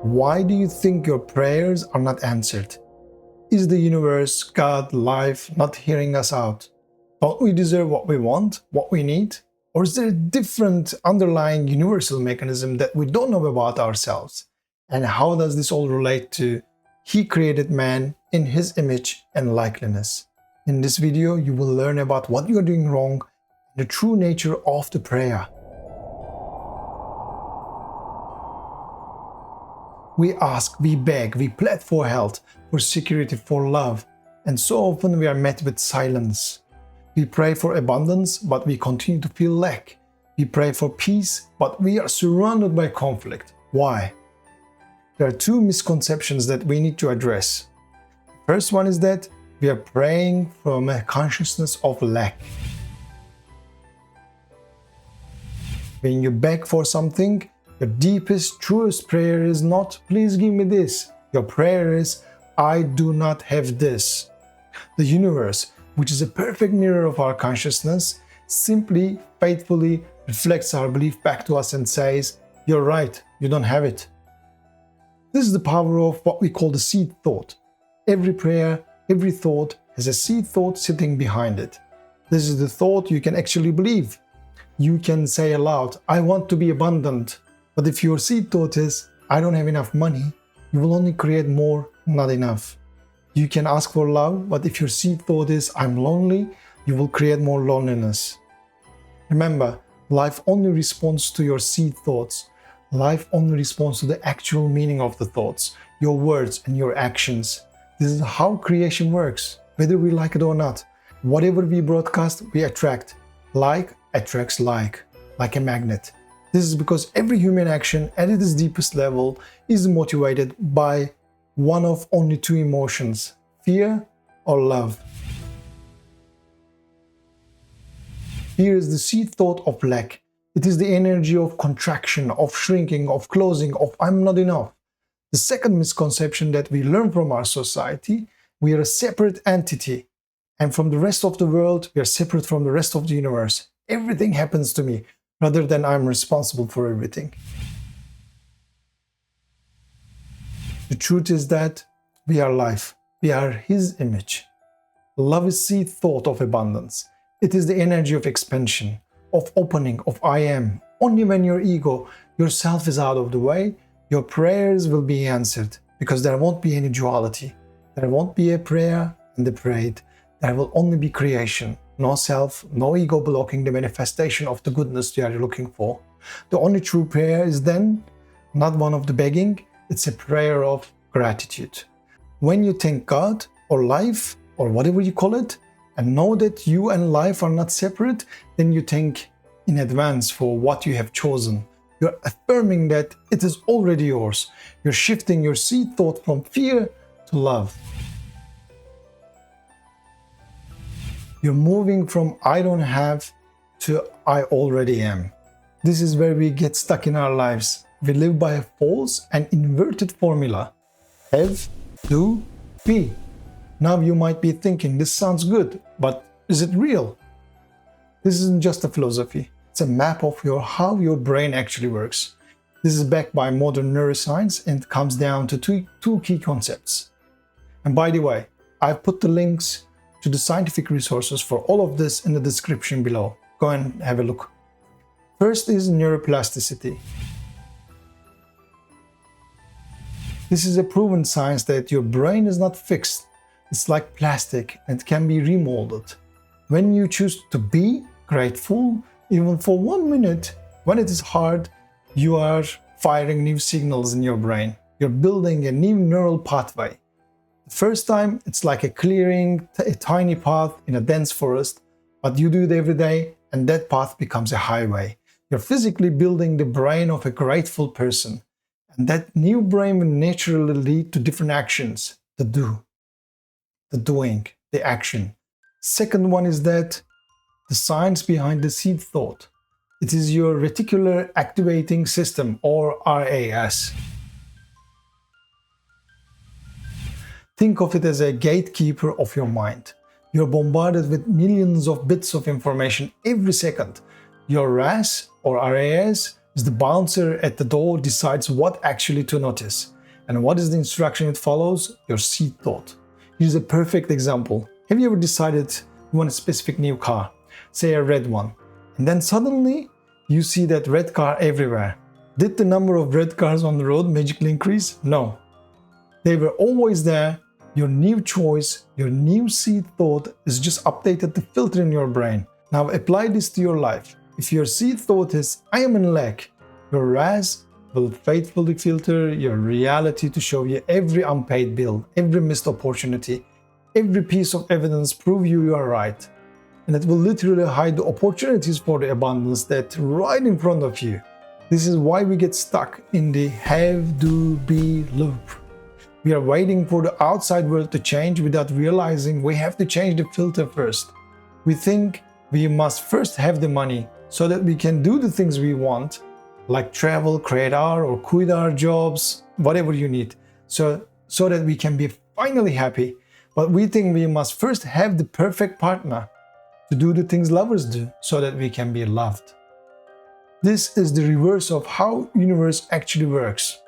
Why do you think your prayers are not answered? Is the universe, God, life not hearing us out? Don't we deserve what we want, what we need? Or is there a different underlying universal mechanism that we don't know about ourselves? And how does this all relate to He created man in His image and likeness? In this video, you will learn about what you are doing wrong and the true nature of the prayer. We ask, we beg, we plead for health, for security, for love, and so often we are met with silence. We pray for abundance, but we continue to feel lack. We pray for peace, but we are surrounded by conflict. Why? There are two misconceptions that we need to address. The first one is that we are praying from a consciousness of lack. When you beg for something, your deepest, truest prayer is not, please give me this. Your prayer is, I do not have this. The universe, which is a perfect mirror of our consciousness, simply, faithfully reflects our belief back to us and says, you're right, you don't have it. This is the power of what we call the seed thought. Every prayer, every thought has a seed thought sitting behind it. This is the thought you can actually believe. You can say aloud, I want to be abundant. But if your seed thought is, I don't have enough money, you will only create more, not enough. You can ask for love, but if your seed thought is, I'm lonely, you will create more loneliness. Remember, life only responds to your seed thoughts. Life only responds to the actual meaning of the thoughts, your words and your actions. This is how creation works, whether we like it or not. Whatever we broadcast, we attract. Like attracts like a magnet. This is because every human action at its deepest level is motivated by one of only two emotions, fear or love. Fear is the seed thought of lack. It is the energy of contraction, of shrinking, of closing, of I'm not enough. The second misconception that we learn from our society, we are a separate entity. And from the rest of the world, we are separate from the rest of the universe. Everything happens to me, rather than I'm responsible for everything. The truth is that we are life. We are His image. Love is seed thought of abundance. It is the energy of expansion, of opening, of I am. Only when your ego, yourself is out of the way, your prayers will be answered, because there won't be any duality. There won't be a prayer and a prayed. There will only be creation. No self, no ego blocking the manifestation of the goodness you are looking for. The only true prayer is then not one of the begging, it's a prayer of gratitude. When you thank God or life or whatever you call it, and know that you and life are not separate, then you thank in advance for what you have chosen. You're affirming that it is already yours. You're shifting your seed thought from fear to love. You're moving from I don't have to I already am. This is where we get stuck in our lives. We live by a false and inverted formula. Have, do, be. Now you might be thinking, this sounds good, but is it real? This isn't just a philosophy. It's a map of how your brain actually works. This is backed by modern neuroscience and comes down to two key concepts. And by the way, I've put the links to the scientific resources for all of this in the description below. Go and have a look. First is neuroplasticity. This is a proven science that your brain is not fixed. It's like plastic and can be remolded. When you choose to be grateful, even for 1 minute, when it is hard, you are firing new signals in your brain. You're building a new neural pathway. First time, it's like a clearing, a tiny path in a dense forest, but you do it every day and that path becomes a highway. You're physically building the brain of a grateful person, and that new brain will naturally lead to different actions, the doing, the action. Second one is that the science behind the seed thought. It is your reticular activating system, or RAS. Think of it as a gatekeeper of your mind. You're bombarded with millions of bits of information every second. Your RAS or RAS is the bouncer at the door decides what actually to notice. And what is the instruction it follows? Your seed thought. Here's a perfect example. Have you ever decided you want a specific new car, say a red one, and then suddenly you see that red car everywhere? Did the number of red cars on the road magically increase? No. They were always there. Your new choice, your new seed thought is just updated the filter in your brain. Now apply this to your life. If your seed thought is, I am in lack, your RAS will faithfully filter your reality to show you every unpaid bill, every missed opportunity, every piece of evidence prove you are right. And it will literally hide the opportunities for the abundance that's right in front of you. This is why we get stuck in the have, do, be loop. We are waiting for the outside world to change without realizing we have to change the filter first. We think we must first have the money so that we can do the things we want, like travel, create art, or quit our jobs, whatever you need, so that we can be finally happy. But we think we must first have the perfect partner to do the things lovers do so that we can be loved. This is the reverse of how universe actually works.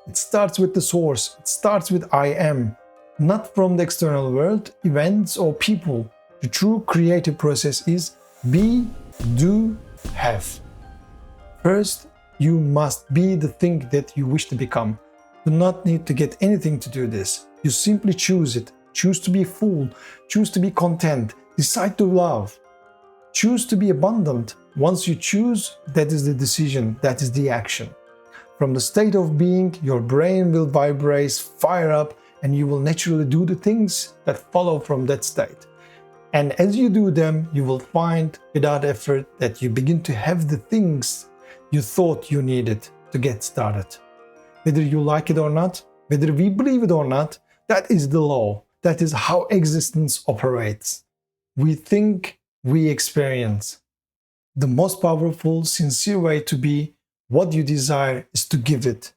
It starts with the source. It starts with I am, not from the external world, events, or people. The true creative process is be, do, have. First, you must be the thing that you wish to become. Do not need to get anything to do this. You simply choose it. Choose to be full. Choose to be content. Decide to love. Choose to be abundant. Once you choose, that is the decision. That is the action. From the state of being, your brain will vibrate, fire up, and you will naturally do the things that follow from that state. And as you do them, you will find without effort that you begin to have the things you thought you needed to get started. Whether you like it or not, whether we believe it or not, that is the law. That is how existence operates. We think, we experience. The most powerful, sincere way to be what you desire is to give it.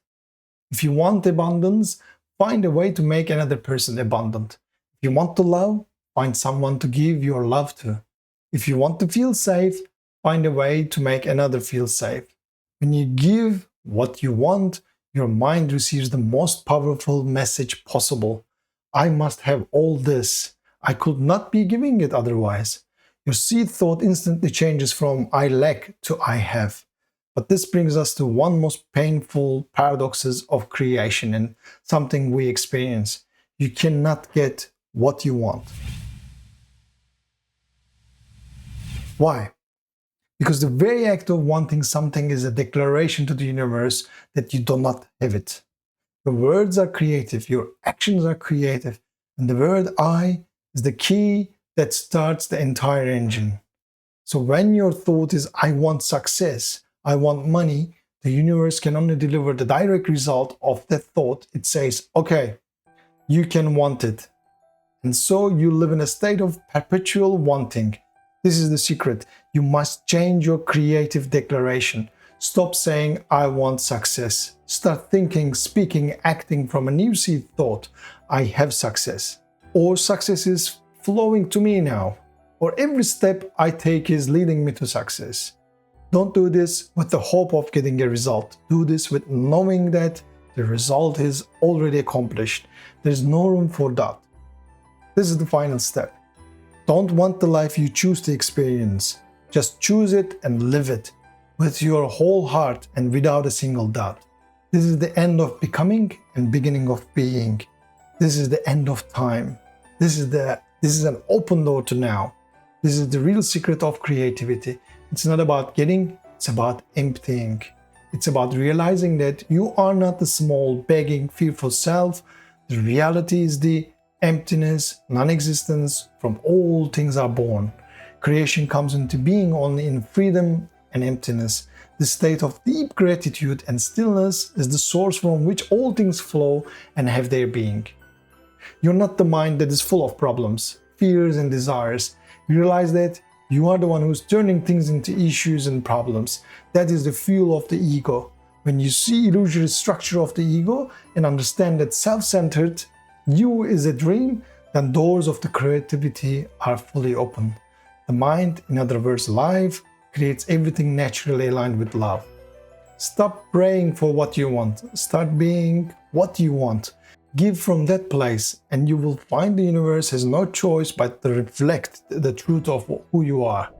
If you want abundance, find a way to make another person abundant. If you want to love, find someone to give your love to. If you want to feel safe, find a way to make another feel safe. When you give what you want, your mind receives the most powerful message possible. I must have all this. I could not be giving it otherwise. Your seed thought instantly changes from I lack to I have. But this brings us to one most painful paradoxes of creation and something we experience. You cannot get what you want. Why? Because the very act of wanting something is a declaration to the universe that you do not have it. Your words are creative, your actions are creative, and the word I is the key that starts the entire engine. So when your thought is I want success, I want money, the universe can only deliver the direct result of that thought. It says, okay, you can want it. And so you live in a state of perpetual wanting. This is the secret. You must change your creative declaration. Stop saying, I want success. Start thinking, speaking, acting from a new seed thought. I have success. Or success is flowing to me now. Or every step I take is leading me to success. Don't do this with the hope of getting a result. Do this with knowing that the result is already accomplished. There's no room for doubt. This is the final step. Don't want the life you choose to experience. Just choose it and live it with your whole heart and without a single doubt. This is the end of becoming and beginning of being. This is the end of time. This is an open door to now. This is the real secret of creativity. It's not about getting, it's about emptying. It's about realizing that you are not the small, begging, fearful self. The reality is the emptiness, non-existence. From all things are born. Creation comes into being only in freedom and emptiness. The state of deep gratitude and stillness is the source from which all things flow and have their being. You're not the mind that is full of problems, fears and desires. You realize that you are the one who's turning things into issues and problems. That is the fuel of the ego. When you see illusory structure of the ego and understand that self-centered you is a dream, then doors of the creativity are fully open. The mind, in other words life, creates everything naturally aligned with love. Stop praying for what you want. Start being what you want. Give from that place, and you will find the universe has no choice but to reflect the truth of who you are.